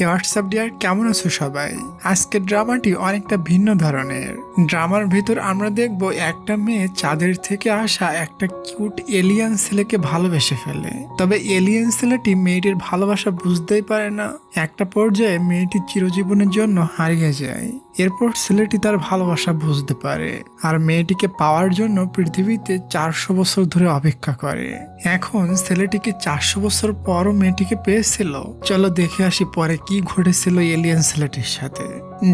WhatsApp deer, কেমন আছো সবাই? আজকের ড্রামাটি অনেকটা ভিন্ন ধরনের। ড্রামার ভিতর আমরা দেখব একটা মেয়ে চাঁদের থেকে আসা একটা কিউট এলিয়ান ছেলেকে ভালোবেসে ফেলে। তবে এলিয়ান ছেলেটি মেয়েটির ভালোবাসা বুঝতেই পারে না। একটা পর্যায়ে মেয়েটি চিরজীবনের জন্য হারিয়ে যায়। এরপর ছেলেটি তার ভালোবাসা বুঝতে পারে আর মেয়েটিকে পাওয়ার জন্য পৃথিবীতে 400 বছর ধরে অপেক্ষা করে। এখন ছেলেটিকে 400 বছর পরও মেয়েটিকে পেয়েছিল। চলো দেখে আসি পরে কি ঘটেছিল এলিয়ান ছেলেটির সাথে।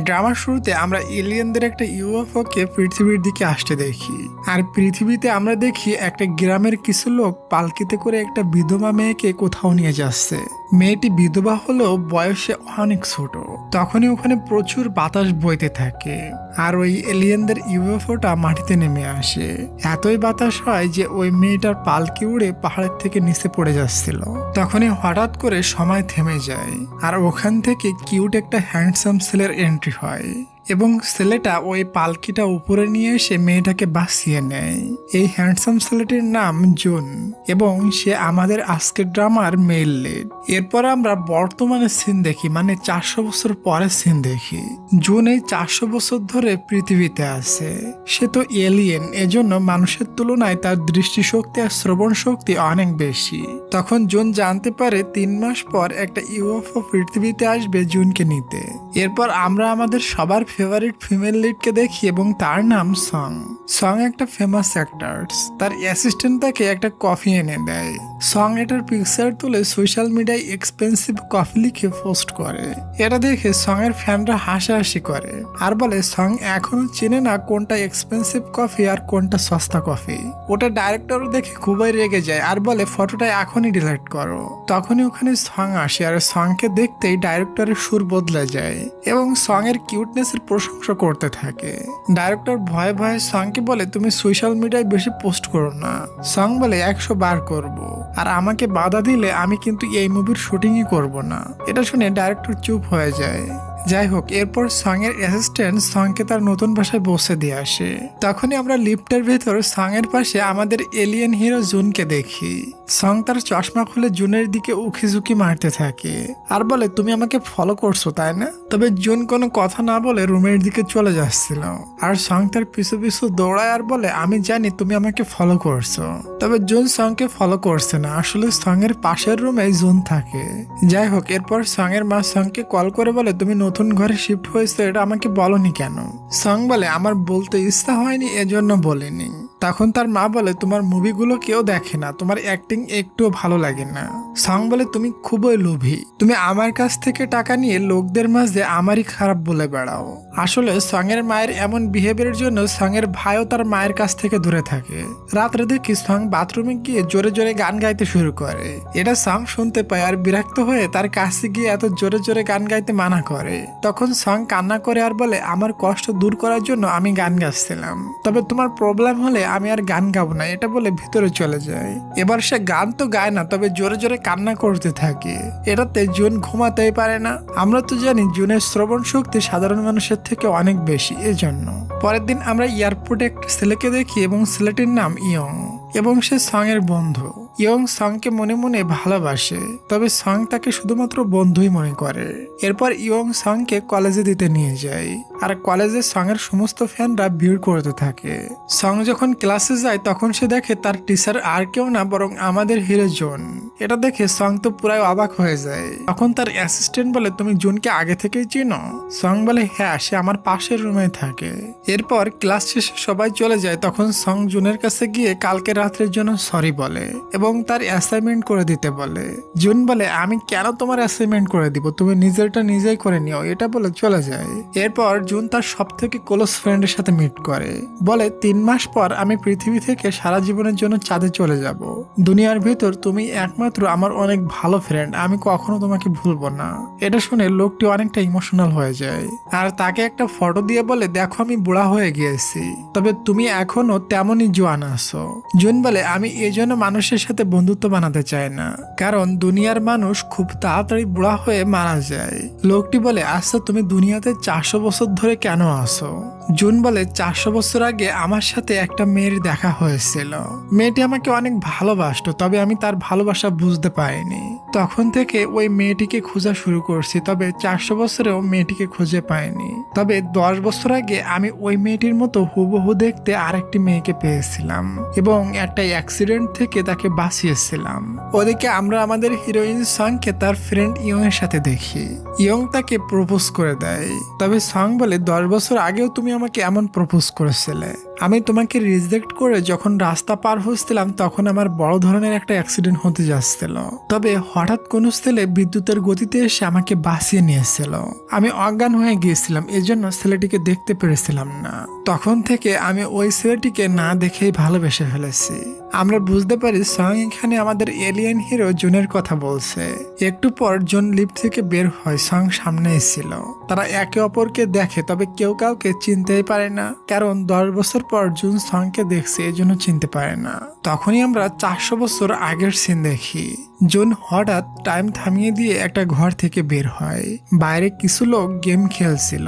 ড্রামার শুরুতে আমরা এলিয়ানদের একটা ইউএফও কে পৃথিবীর দিকে আসতে দেখি। আর পৃথিবীতে আমরা দেখি একটা গ্রামের কিছু লোক পালকিতে করে একটা বিধবা মেয়েকে কোথাও নিয়ে যাচ্ছে। মেয়েটি বিধবা হলেও বয়সে অনেক ছোট। তখনই ওখানে প্রচুর বাতাস বইতে থাকে আর ওই এলিয়েনদের ইউএফওটা মাটিতে নেমে আসে। এতই বাতাস হয় যে ওই মেয়েটার পালকি উড়ে পাহাড়ের থেকে নিচে পড়ে যাচ্ছিল। তখনই হঠাৎ করে সময় থেমে যায় আর ওখান থেকে কিউট একটা হ্যান্ডসাম ছেলের এন্ট্রি হয় এবং ছেলেটা ওই পালকিটা উপরে নিয়ে এসে মেয়েটাকে বাঁচিয়ে নেয়। এই হ্যান্ডসাম ছেলেটির নাম জুন এবং সে আমাদের আজকের ড্রামার মেইল লিড। এরপর আমরা বর্তমানে সিন দেখি, মানে 400 বছর পরের সিন দেখি। জুন এই 400 বছর ধরে পৃথিবীতে আছে। সে তো এলিয়েন, এজন্য মানুষের তুলনায় তার দৃষ্টিশক্তি আর শ্রবণ শক্তি অনেক বেশি। তখন জুন জানতে পারে 3 মাস পর একটা ইউএফও পৃথিবীতে আসবে জুনকে নিতে। এরপর আমরা আমাদের সবার ফেভারিট ফিমেল লিডকে দেখি এবং তার নাম সং। সং একটা ফেমাস অ্যাক্টরস। তার অ্যাসিস্ট্যান্ট তাকে একটা কফি এনে দেয়। সং এটার পিকচার তুলে সোশ্যাল মিডিয়ায় এক্সপেন্সিভ কফি লিখে পোস্ট করে। এটা দেখে সং এর ফ্যানরা হাসাহাসি করে আর বলে সং এখনো চেনে না কোনটা এক্সপেন্সিভ কফি আর কোনটা সস্তা কফি। ওটা ডাইরেক্টর দেখে খুবই রেগে যায় আর বলে ফটোটা এখনই ডিলিট করো। তখনই ওখানে সং আসে আর সংকে দেখতেই ডাইরেক্টরের সুর বদলে যায় এবং সং এর কিউটনেসের প্রশংসা করতে থাকে। ডাইরেক্টর ভয়ে ভয়ে সংকে বলে তুমি সোশ্যাল মিডিয়ায় বেশি পোস্ট করো না। সং বলে 100 বার করব, আর আমাকে বাধা দিলে আমি কিন্তু এই মুভির শুটিংই করব না। এটা শুনে ডাইরেক্টর চুপ হয়ে যায়। যাই হোক, এরপর সং এর অ্যাসিস্ট্যান্ট সংকে তার নতুন বাসায় বসে দিয়ে আসে। তখনই আমরা লিফটের ভেতর সং এর পাশে আমাদের এলিয়েন হিরো জুনকে দেখি। সং তার চশমা খুলে জুনের দিকে উকিঝুঁকি মারতে থাকে আর বলে তুমি আমাকে ফলো করছো তাই না? তবে জুন কোনো কথা না বলে রুমের দিকে চলে যাচ্ছিল আর সং তার পিছু পিছু দৌড়ায় আর বলে আমি জানি তুমি আমাকে ফলো করছো। তবে জুন সংকে ফলো করছে না, আসলে সং এর পাশের রুমে জুন থাকে। যাই হোক, এরপর সং এর মা সংকে কল করে বলে তুমি নতুন ঘরে শিফট হয়েছে, এটা আমাকে বলনি কেন? সং বলে আমার বলতে ইচ্ছা হয়নি, এজন্য বলিনি। তখন তার মা বলে তোমার মুভিগুলো কেউ দেখে না, তোমার অ্যাক্টিং একটুও ভালো লাগে না। সং বলে তুমি খুবই লোভী, তুমি আমার কাছ থেকে টাকা নিয়ে লোকদের মাঝে আমারই খারাপ বলে বেড়াও। আসলে সং এর মায়ের এমন বিহেভিয়ারের জন্য সং এর ভাইও তার মায়ের কাছ থেকে দূরে থাকে। রাত্রে দেখি সং বাথরুমে গিয়ে জোরে জোরে গান গাইতে শুরু করে। এটা সং শুনতে পায় আর বিরক্ত হয়ে তার কাছে গিয়ে এত জোরে জোরে গান গাইতে মানা করে। তখন সং কান্না করে আর বলে আমার কষ্ট দূর করার জন্য আমি গান গাচ্ছিলাম, তবে তোমার প্রবলেম হলে আমি আর গান গাবো না, এটা বলে ভিতরে চলে যায়। এবার সে গান তো গায় না, তবে জোরে জোরে কান্না করতে থাকে। এটাতে জুন ঘুমাতেই পারে না। আমরা তো জানি জুনের শ্রবণ শক্তি সাধারণ মানুষের থেকে অনেক বেশি, এজন্য। পরের দিন আমরা এয়ারপোর্টে একটা ছেলেকে দেখি এবং ছেলেটির নাম ইয়ং এবং সে সং এর বন্ধু। ইয়ং সংকে মনে মনে ভালোবাসে, তবে সং তাকে শুধুমাত্র বন্ধুই মনে করে। এরপর ইয়ং সংকে কলেজে দিতে নিয়ে যায় আর কলেজে সং এর সমস্ত ফ্যানরা ভিড় করতে থাকে। সং যখন ক্লাসে যায় তখন সে দেখে তার টিচার আর কেউ না বরং আমাদের হিরো জুন। এটা দেখে সং তো পুরাই অবাক হয়ে যায়। তখন তার অ্যাসিস্ট্যান্ট বলে তুমি জুনকে আগে থেকেই চিনো? সং বলে হ্যাঁ, সে আমার পাশের রুমে থাকে। এরপর ক্লাস শেষে সবাই চলে যায়। তখন সং জুনের কাছে গিয়ে কালকে রাত্রের জন্য সরি বলে এবং তার অ্যাসাইনমেন্ট করে দিতে বলে। জুন বলে আমি কেন তোমার অ্যাসাইনমেন্ট করে দিব, তুমি নিজেরটা নিজেই করে নিও, এটা বলে চলে যায়। এরপর জুন তার সব থেকে ক্লোজ ফ্রেন্ডের সাথে মিট করে, বলে 3 মাস পর আমি পৃথিবী থেকে সারা জীবনের জন্য চাঁদে চলে যাব। দুনিয়ার ভিতর তুমি একমাত্র আমার অনেক ভালো ফ্রেন্ড, আমি কখনো তোমাকে ভুলবো না। এটা শুনে লোকটি অনেকটা ইমোশনাল হয়ে যায় আর তাকে একটা ফটো দিয়ে বলে দেখো আমি বুড়া হয়ে গিয়েছি, তবে তুমি এখনো তেমনই জোয়ান আছো। জুন বলে আমি এই জন্য মানুষের সাথে বন্ধুত্ব বানাতে চায় না, কারণ দুনিয়ার মানুষ খুব তাড়াতাড়ি বুড়া হয়ে মারা যায়। লোকটি বলে আচ্ছা তুমি দুনিয়াতে 400 বছর ধরে কেন আসো? জুন বলে 400 বছর আগে আমার সাথে একটা মেয়ের দেখা হয়েছিল। মেয়েটি আমাকে অনেক ভালোবাসতো, তবে আমি তার ভালোবাসা বুঝতে পারিনি। তখন থেকে ওই মেয়েটিকে খোঁজা শুরু করছি, তবে 400 বছরেও মেয়েটিকে খুঁজে পাইনি। তবে 10 বছর আগে আমি ওই মেয়েটির মতো হুবহু দেখতে আরেকটি মেয়েকে পেয়েছিলাম এবং একটা অ্যাক্সিডেন্ট থেকে তাকে বাঁচিয়েছিলাম। ওদিকে আমরা আমাদের হিরোইন সংকে তার ফ্রেন্ড ইয়ং এর সাথে দেখি। ইয়ং তাকে প্রপোজ করে দেয়, তবে সং বলে 10 বছর আগেও তুমি আমাকে এমন প্রপোজ করেছিলে। আমি তোমাকে রিজেক্ট করে যখন রাস্তা পার হচ্ছিলাম তখন আমার বড় ধরনের একটা অ্যাক্সিডেন্ট হতে যাচ্ছিল, তবে হঠাৎ কোনো ছেলে বিদ্যুতের গতিতে এসে আমাকে বাঁচিয়ে নিয়েছিল। আমি অজ্ঞান হয়ে গিয়েছিলাম, এজন্য ছেলেটিকে দেখতে পেরেছিলাম না। তখন থেকে আমি ওই ছেলেটিকে না দেখেই ভালোবেসে ফেলেছি। আমরা বুঝতে পারি সং এখানে আমাদের এলিয়েন হিরো জুনের কথা বলছে। একটু পর জুন লিফট থেকে বের হয়, সং সামনেই ছিল। তারা একে অপরকে দেখে, তবে কেউ কাউকে চিনতেই পারে না, কারণ 10 বছর পর জুন সংকে দেখছে, এজন্য চিনতে পারে না। তখনই আমরা 400 বছর আগের সিন দেখি। জুন হঠাৎ টাইম থামিয়ে দিয়ে একটা ঘর থেকে বের হয়। বাইরে কিছু লোক গেম খেলছিল।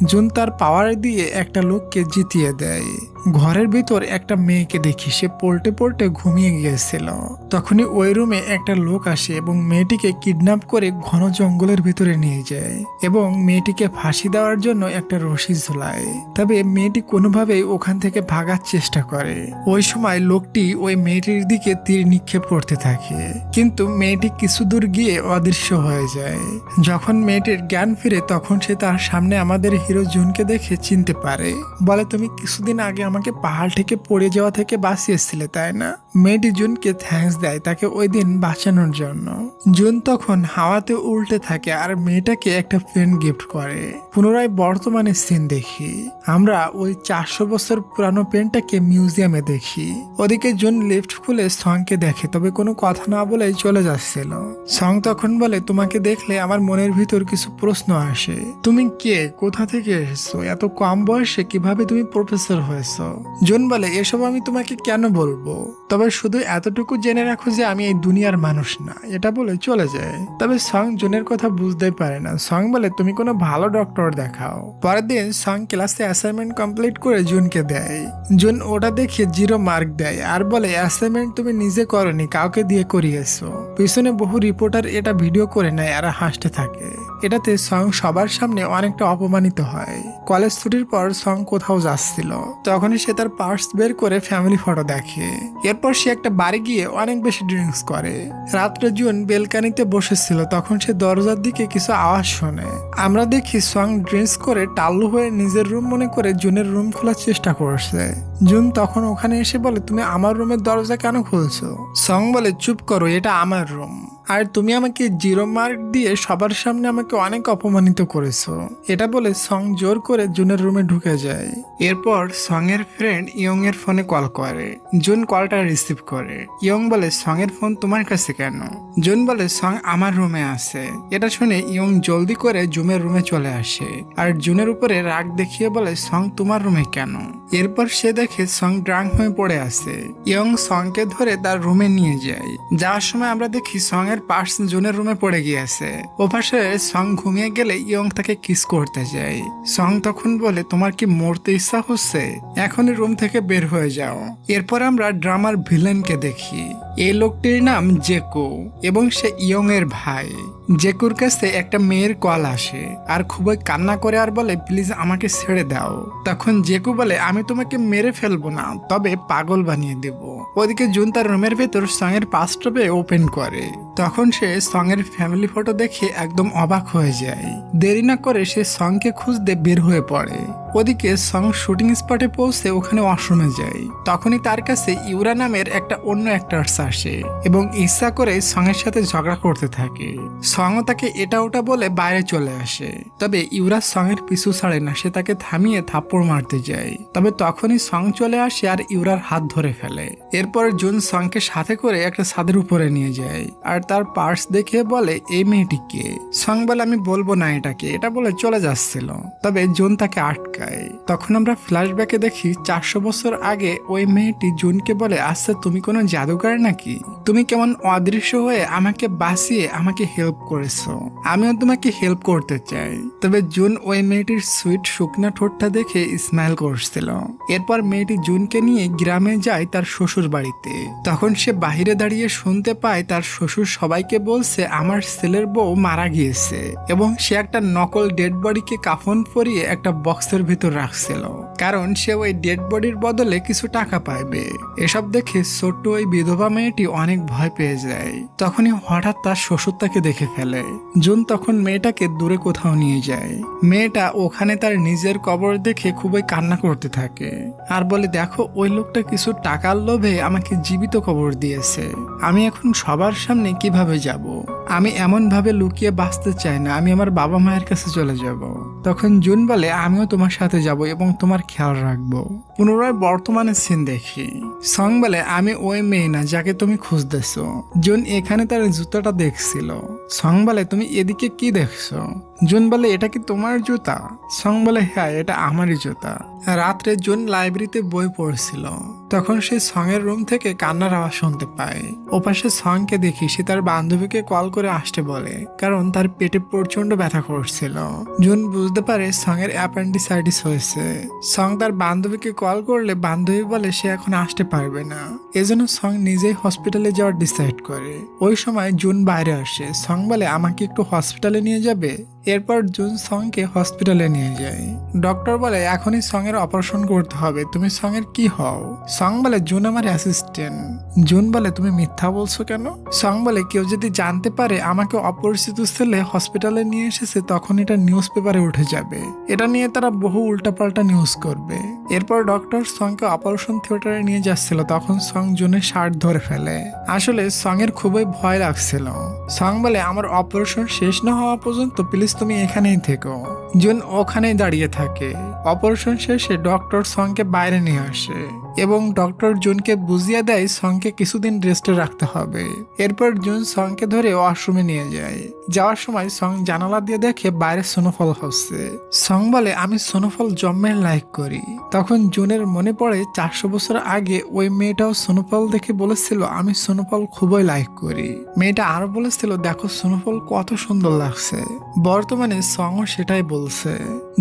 জুন তার পাওয়ার দিয়ে একটা লোককে জিতিয়ে দেয়। ঘরের ভিতর একটা মেয়েকে দেখি, সে পল্টে পল্টে ঘুমিয়ে গিয়েছিল। তখনই ওই রুমে একটা লোক আসে এবং মেয়েটিকে কিডন্যাপ করে ঘন জঙ্গলের ভিতরে নিয়ে যায় এবং মেয়েটিকে ফাঁসি দেওয়ার জন্য একটা রশি ঝোলায়। তবে মেয়েটি কোনোভাবেই ওখান থেকে ভাগার চেষ্টা করে। ওই সময় লোকটি ওই মেয়েটির দিকে তীর নিক্ষেপ করতে থাকে, কিন্তু মেয়েটি কিছু দূর গিয়ে অদৃশ্য হয়ে যায়। যখন মেয়েটির জ্ঞান ফিরে তখন সে তার সামনে আমাদের হিরো জুনকে দেখে চিনতে পারে। বলে, তুমি কিছুদিন আগে আমাকে পাহাড় থেকে পড়ে যাওয়া থেকে বাঁচিয়েছিলে, তাই না? মেয়েটি জুনকে থ্যাঙ্কস দেয় তাকে ওই দিন বাঁচানোর জন্য। জুন তখন হাওয়াতে উল্টে থাকে আর মেয়েটাকে একটা পেন গিফট করে। পুনরায় বর্তমানে সিন দেখি। আমরা ওই 400 বছর পুরানো পেনটাকে মিউজিয়ামে দেখি। ওদিকে জুন লিফট খুলে সংকে দেখে, তবে কোনো কথা না বলেই চলে যাচ্ছিল। সং তখন বলে, তোমাকে দেখলে আমার মনের ভিতর কিছু প্রশ্ন আসে। তুমি কে, কোথা থেকে এসেছো, এত কম বয়সে কিভাবে তুমি প্রফেসর হয়েছো? জুন বলে, এসব আমি তোমাকে কেন বলবো, তবে শুধু এতটুকু জেনে রাখো যে আমি এই দুনিয়ার মানুষ না। এটা বলে চলে যায়। তবে সং জুনের কথা বুঝতেই পারে না। সং বলে, তুমি কোনো ভালো ডক্টর দেখাও। পরের দিন সং ক্লাসে অ্যাসাইনমেন্ট কমপ্লিট করে জুনকে দেয়। জুন ওটা দেখে 0 মার্ক দেয় আর বলে, অ্যাসাইনমেন্ট তুমি নিজে করনি, কাউকে দিয়ে করিয়েছো। পিছনে বহু রিপোর্টার এটা ভিডিও করে নেয় আর হাসতে থাকে। এটাতে সং সবার সামনে অনেকটা অপমানিত হয়। কলেজ ছুটির পর সং কোথাও যাচ্ছিল, তখনই সে তার পার্স বের করে ফ্যামিলি ফটো দেখে। এরপর সে একটা বাড়ি গিয়ে অনেক বেশি ড্রিঙ্কস করে। রাত্রে জুন বেলকানিতে বসেছিল, তখন সে দরজার দিকে কিছু আওয়াজ শোনে। আমরা দেখি সং ড্রিঙ্কস করে টাল্লু হয়ে নিজের রুম মনে করে জুনের রুম খোলার চেষ্টা করছে। জুন তখন ওখানে এসে বলে, তুমি আমার রুমের দরজা কেন খুলছো? সং বলে, চুপ করো, এটা আমার রুম, আর তুমি আমাকে 0 মার্ক দিয়ে সবার সামনে আমাকে অনেক অপমানিত করেছো। এটা বলে সং জোর করে জুনের রুমে ঢুকে যায়। এরপর সং এর ফ্রেন্ড ইয়ং এর ফোনে কল করে। জুন কলটা রিসিভ করে। ইয়ং বলে, সং এর ফোন তোমার কাছে কেন? জুন বলে, সং আমার রুমে আছে। এটা শুনে ইয়ং জলদি করে জুনের রুমে চলে আসে আর জুনের উপরে রাগ দেখিয়ে বলে, সং তোমার রুমে কেন? এরপর সে দেখে সং ড্রাঙ্ক হয়ে পড়ে আছে। ইয়ং সংকে ধরে তার রুমে নিয়ে যায়। যাওয়ার সময় আমরা দেখি সং এর পার্স জুনের রুমে পড়ে গিয়েছে। ওপাশে সং ঘুমিয়ে গেলে ইয়ং তাকে কিস করতে যায়। সং তখন বলে, তোমার কি মরতে ইচ্ছা হচ্ছে? এখনই রুম থেকে বের হয়ে যাও। এরপর আমরা ড্রামার ভিলেনকে দেখি। এই লোকটির নাম জেকো এবং সে ইয়ং এর ভাই। জেকুর কাছে একটা মেয়ের কল আসে আর খুবই কান্না করে আর বলে, প্লিজ আমাকে ছেড়ে দাও। তখন জেকু বলে, আমি তোমাকে মেরে ফেলবো না, তবে পাগল বানিয়ে দেব। ওদিকে জুন তার রুমের ভেতর সং এর পাসটপে ওপেন করে। তখন সে সং এর ফ্যামিলি ফটো দেখে একদম অবাক হয়ে যায়। দেরি না করে সে সংকে খুঁজতে বের হয়ে পড়ে। ওদিকে সং শুটিং স্পটে পৌঁছে ওখানে ওয়াশরুমে যায়। তখনই তার কাছে ইউরা নামের একটা অন্য অ্যাক্টরস আসে এবং ইচ্ছা করে সং এর সাথে ঝগড়া করতে থাকে। সং তাকে এটা ওটা বলে বাইরে চলে আসে, তবে ইউরা সং এর পিছু ছাড়ে না, সে তাকে থামিয়ে থাপ্পড় মারতে যায়। তবে তখনই সং চলে আসে আর ইউরার হাত ধরে ফেলে। এরপর জুন সংকে সাথে করে একটা ছাদের উপরে নিয়ে যায় আর তার পার্স দেখে বলে, এই মেয়েটি কে? সং বলে, আমি বলবো না এটাকে। এটা বলে চলে যাচ্ছিল, তবে জুন তাকে আটকায়। তাকায়। তখন আমরা ফ্ল্যাশব্যাকে দেখি 400 বছর আগে ওই মেয়েটি জুনকে বলে, আচ্ছা তুমি কোনো জাদুকর নাকি? তুমি কেমন অদৃশ্য হয়ে আমাকে বাঁচিয়ে আমাকে হেল্প করেছো, আমিও তোমাকে হেল্প করতে চাই। তবে জুন ওই মেয়েটির সুইট শুকনা ঠোঁটটা দেখে স্মাইল করছিল। এরপর মেয়েটি জুনকে নিয়ে গ্রামে যায় তার শ্বশুর বাড়িতে। তখন সে বাহিরে দাঁড়িয়ে শুনতে পায় তার শ্বশুর সবাইকে বলছে আমার ছেলের বউ মারা গিয়েছে, এবং সে একটা নকল ডেড বডিকে কাফন পরিয়ে একটা বক্সের ভিতর রাখছিল, কারণ সে ওই ডেড বডির বদলে কিছু টাকা পাইবে। এসব দেখে ছোট্ট ওই বিধবা মেয়েটি অনেক ভয় পেয়ে যায়। তখনই হঠাৎ তার শ্বশুর তাকে দেখে ফেলে। জুন তখন মেয়েটাকে দূরে কোথাও নিয়ে যায়। মেয়েটা ওখানে তার নিজের কবর দেখে খুবই কান্না করতে থাকে আর বলে, দেখো ওই লোকটা কিছু টাকার লোভে আমাকে জীবিত কবর দিয়েছে, আমি এখন সবার সামনে কিভাবে যাব? আমি এমন ভাবে লুকিয়ে বাঁচতে চাই না, আমি আমার বাবা মায়ের কাছে চলে যাব। তখন জুন বলে, আমিও তোমার সাথে যাব এবং তোমার খেয়াল রাখবো। পুনরায় বর্তমানে সিন দেখি। সং বলে, আমি ওই মেয়ে না যাকে তুমি খুঁজতেছো। জুন এখানে তার জুতাটা দেখছিল। সং বলে, তুমি এদিকে কি দেখছো? জুন বলে, এটা কি তোমার জুতা? সং বলে, হ্যাঁ এটা আমারই জুতা। রাত্রে জুন লাইব্রেরিতে বই পড়ছিল। তখন সে সং এর রুম থেকে কান্নার আওয়াজ শুনতে পায়। ওপাশে সংকে দেখি সে তার বান্ধবীকে কল করে আসতে বলে, কারণ তার পেটে প্রচন্ড ব্যথা করছিল। জুন বুঝতে পারে সং এর অ্যাপেন্ডিসাইটিস হয়েছে। সং তার বান্ধবীকে কল করলে বান্ধবী বলে সে এখন আসতে পারবে না। এজন্য সং নিজেই হসপিটালে যাওয়ার ডিসাইড করে। ওই সময় জুন বাইরে আসে। সং বলে, আমাকে একটু হসপিটালে নিয়ে যাবে? এরপর জুন সংকে হসপিটালে নিয়ে যায়। ডক্টর বলে, এখনই সং এর অপারেশন করতে হবে, তুমি সং এর কি হও? সং বলে, জুন আমার অ্যাসিস্ট্যান্ট। জুন বলে, তুমি মিথ্যা বলছো কেন? সং বলে, কেউ যদি জানতে পারে আমাকে অপরিচিত ছেলে হসপিটালে নিয়ে এসেছে তখন এটা নিউজ পেপারে উঠে যাবে, এটা নিয়ে তারা বহু উল্টাপাল্টা নিউজ করবে। এরপর ডক্টর সংকে অপারেশন থিয়েটারে নিয়ে যাচ্ছিল, তখন সং জুনের শার্ট ধরে ফেলে। আসলে সং এর খুবই ভয় লাগছিল। সং বলে, আমার অপারেশন শেষ না হওয়া পর্যন্ত প্লিজ তুমি এখানেই থেকো। জুন ওখানেই দাঁড়িয়ে থাকে। অপারেশন শেষে ডক্টর সংকে বাইরে নিয়ে আসে এবং ডক্টর জুনকে বুঝিয়ে দেয় সংকে কিছুদিন রেস্টে রাখতে হবে। এরপর জুন সংকে ধরে ওয়াশরুমে নিয়ে যায়। যাওয়ার সময় সং জানালা দিয়ে দেখে বাইরে স্নোফল হচ্ছে। সং বলে, আমি স্নোফল জম্মের লাইক করি। তখন জুনের মনে পড়ে 400 বছর আগে ওই মেয়েটাও স্নোফল দেখে বলেছিল আমি স্নোফল খুবই লাইক করি। মেয়েটা আরো বলেছিল, দেখো স্নোফল কত সুন্দর লাগছে। বর্তমানে সংও সেটাই বলছে।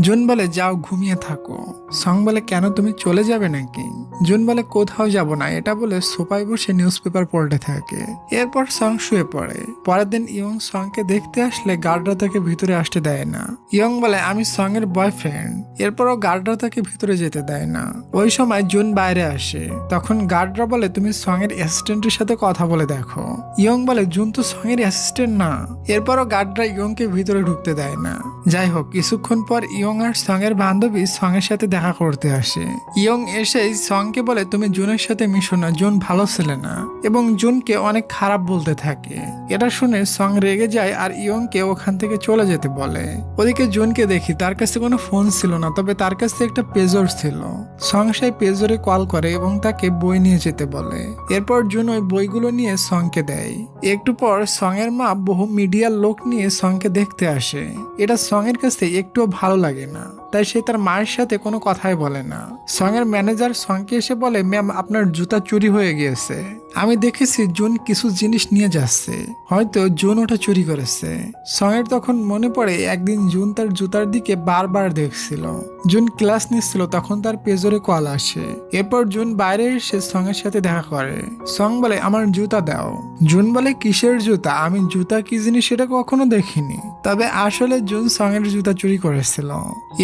জুন বলে, যাও ঘুমিয়ে থাকো। সং বলে, কেন তুমি চলে যাবে নাকি? জুন বলে, কোথাও যাব না। এটা বলে সোফায় বসে নিউজ পেপার পড়তে থাকে। এরপর সং শুয়ে পড়ে। পরের দিন ইয়ং সংকে দেখতে আসলে গার্ডরা তাকে ভিতরে আসতে দেয় না। ইয়ং বলে, আমি সং এর বয়ফ্রেন্ড। এরপরও গার্ডরা তাকে ভিতরে যেতে দেয় না। ওই সময় জুন বাইরে আসে। তখন গার্ডরা বলে, তুমি সং এর অ্যাসিস্ট্যান্টের সাথে কথা বলে দেখো। ইয়ং বলে, জুন তো সং এর অ্যাসিস্ট্যান্ট না। এরপরও গার্ডরা ইয়ংকে ভিতরে ঢুকতে দেয় না। যাই হোক, কিছুক্ষণ পর ইয়ং আর সং এর বান্ধবী সং এর সাথে দেখা করতে আসে। ইয়ং এসেই সংকে বলে, তুমি জুনের সাথে মিশো না, জুন ভালো ছেলে না, এবং জুনকে অনেক খারাপ বলতে থাকে। এটা শুনে সং রেগে যায় আর ইয়ংকে ওখান থেকে চলে যেতে বলে। ওদিকে জুনকে দেখি তার কাছে কোনো ফোন ছিল না, তবে তার কাছে একটা পেজর ছিল। সং সেই পেজরে কল করে এবং তাকে বই নিয়ে যেতে বলে। এরপর জুন ওই বইগুলো নিয়ে সংকে দেয়। একটু পর সং এর মা বহু মিডিয়ার লোক নিয়ে সংকে দেখতে আসে। এটা সং এর কাছে একটুও ভালো লাগে না, তাই সে তার মায়ের সাথে কোনো কথাই বলে না। সং এর ম্যানেজার সংকে এসে বলে, ম্যাম আপনার জুতা চুরি হয়ে গিয়েছে। আমি দেখেছি জুন কিছু জিনিস নিয়ে যাচ্ছে, হয়তো জুন ওটা চুরি করেছে। সং এর তখন মনে পড়ে একদিন জুন তার জুতার দিকে বারবার দেখছিল। জুন ক্লাস নিচ্ছিল, তখন তার পেজরে কল আসে। এরপর জুন বাইরে এসে সং এর সাথে দেখা করে। সং বলে, আমার জুতা দাও। জুন বলে, কিসের জুতা? আমি জুতা কি জিনিস সেটা কখনো দেখিনি। তবে আসলে জুন সং এর জুতা চুরি করেছিল।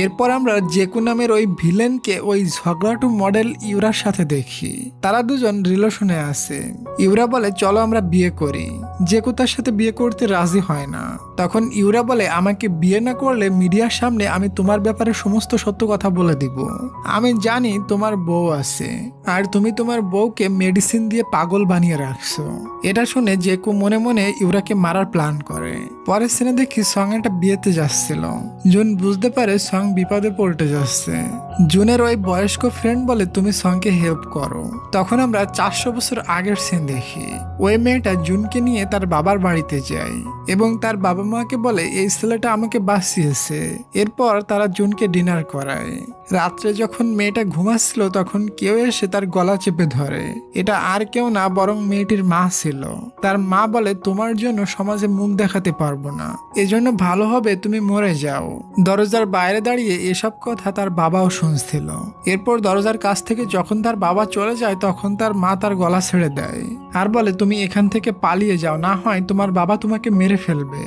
এরপর আমরা জেকু নামের ওই ভিলেনকে ওই ঝগড়াটু মডেল ইউরার সাথে দেখি। তারা দুজন রিলেশনে আছে। ইউরা বলে, চলো আমরা বিয়ে করি। জেকু তার সাথে বিয়ে করতে রাজি হয় না। তখন ইউরা বলে, আমাকে বিয়ে না করলে মিডিয়ার সামনে আমি তোমার ব্যাপারে সমস্ত সত্য কথা বলে দিব। আমি জানি তোমার বউ আছে আর তুমি তোমার বউকে মেডিসিন দিয়ে পাগল বানিয়ে রাখছো। এটা শুনে জেকু মনে মনে ইউরাকে মারার প্ল্যান করে। পরের সিনে দেখি সং একটা বিয়েতে যাচ্ছিল। জুন বুঝতে পারে সং বিপদে পড়তে যাচ্ছে। জুনের ওই বয়স্ক ফ্রেন্ড বলে তুমি সংকে হেল্প করো। তখন আমরা 400 বছর আগের সিন দেখি। ওই মেয়েটা জুনকে নিয়ে তার বাবার বাড়িতে যায় এবং তার বাবা মাকে বলে এই ছেলেটা আমাকে বাঁচিয়েছে। এরপর তারা জুনকে ডিনার করায়। রাত্রে যখন মেয়েটা ঘুমাচ্ছিল তখন কেউ এসে তার গলা চেপে ধরে। এটা আর কেউ না বরং মেয়েটির মা ছিল। তার মা বলে তোমার জন্য সমাজে মুখ দেখাতে পারবো না, এজন্য ভালো হবে তুমি মরে যাও। দরজার বাইরে দাঁড়িয়ে এসব কথা তার বাবাও শুনছিল। এরপর দরজার কাছ থেকে যখন তার বাবা চলে যায় তখন তার মা তার গলা ছেড়ে দেয় আর বলে তুমি এখান থেকে পালিয়ে যাও, না হয় তোমার বাবা তোমাকে মেরে ফেলবে।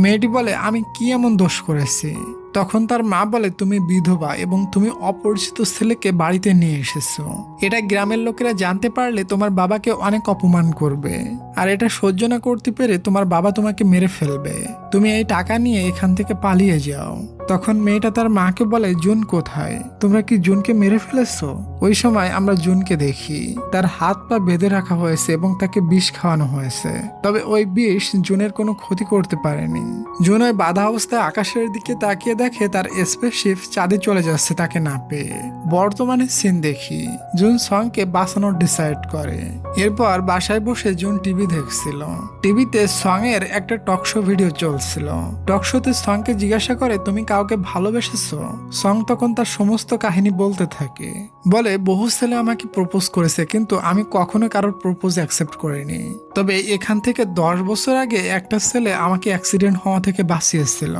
মেয়েটি বলে আমি কি এমন দোষ করেছি? তখন তার মা বলে তুমি বিধবা এবং তুমি অপরিচিত ছেলেকে বাড়িতে নিয়ে এসেছো। এটা গ্রামের লোকেরা জানতে পারলে তোমার বাবাকে অনেক অপমান করবে, আর এটা সহ্য না করতে পেরে তোমার বাবা তোমাকে মেরে ফেলবে। তুমি এই টাকা নিয়ে এখান থেকে পালিয়ে যাও। তখন মেয়েটা তার মাকে বলে জুন কোথায়? তোমরা কি জুনকে মেরে ফেলেছো? ওই সময় আমরা জুনকে দেখি তার হাত পা বেঁধে রাখা হয়েছে এবং তাকে বিষ খাওয়ানো হয়েছে। তবে ওই বিষ জুনের কোনো ক্ষতি করতে পারেনি। জুন ওই বাধা অবস্থায় আকাশের দিকে তাকিয়ে দেখে তার স্পেসশিপ চাঁদে চলে যাচ্ছে তাকে না পেয়ে। বর্তমানে সিন দেখি জুন সংকে বাঁচানোর ডিসাইড করে। এরপর বাসায় বসে জুন টিভি দেখছিল। টিভিতে সং এর একটা টকশো ভিডিও চলছিল। টকশোতে সংকে জিজ্ঞাসা করে তুমি কাউকে ভালোবেসেছো? সং তখন তার সমস্ত কাহিনী বলতে থাকে। বলে বহু ছেলে আমাকে প্রপোজ করেছে কিন্তু আমি কখনো কারোর প্রপোজ অ্যাকসেপ্ট করিনি। তবে এখান থেকে 10 বছর আগে একটা ছেলে আমাকে অ্যাক্সিডেন্ট হওয়া থেকে বাঁচিয়েছিল।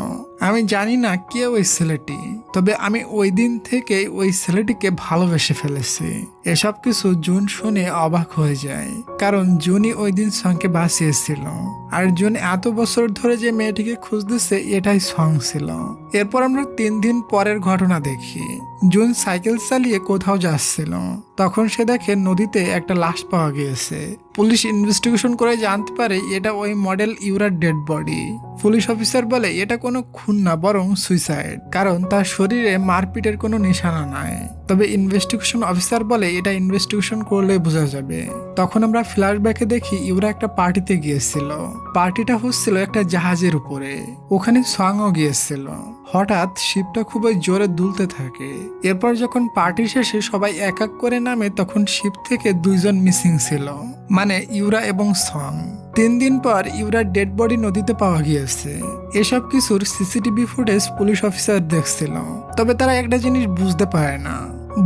আমি জানি না কে ওই ছেলেটি, তবে আমি ওই দিন থেকে ওই ছেলেটিকে ভালোবেসে ফেলেছি। এসব কিছু জুন শুনে অবাক হয়ে যায়, কারণ জুনই ওই দিন সংকে বাঁচিয়েছিল। আর জুন এত বছর ধরে যে মেয়েটিকে খুঁজতেছে এটাই সং ছিল। এরপর আমরা 3 দিন পরের ঘটনা দেখি। জুন সাইকেল চালিয়ে কোথাও যাচ্ছিল, তখন সে দেখে নদীতে একটা লাশ পাওয়া গিয়েছে। পুলিশ ইনভেস্টিগেশন করে জানতে পারে এটা ওই মডেল ইউরার ডেড বডি। পুলিশ অফিসার বলে এটা কোনো খুন না বরং সুইসাইড, কারণ তার শরীরে মারপিটের কোনো নিশানা নাই। তবে ইনভেস্টিগেশন অফিসার বলে এটা ইনভেস্টিগেশন করলে বোঝা যাবে। তখন আমরা ফ্ল্যাশব্যাকে দেখি ইউরা একটা পার্টিতে গিয়েছিল। পার্টিটা হচ্ছিল একটা জাহাজের উপরে, ওখানে সংও গিয়েছিল। হঠাৎ শিপটা খুবই জোরে দুলতে থাকে। এরপর যখন পার্টি শেষে সবাই এক এক করে নামে তখন শিপ থেকে 2 জন মিসিং ছিল, মানে ইউরা এবং সং। 3 দিন পর ইউরার ডেড বডি নদীতে পাওয়া গিয়েছে। এসব কিছুর সিসিটিভি ফুটেজ পুলিশ অফিসার দেখছিল। তবে তারা একটা জিনিস বুঝতে পারে না,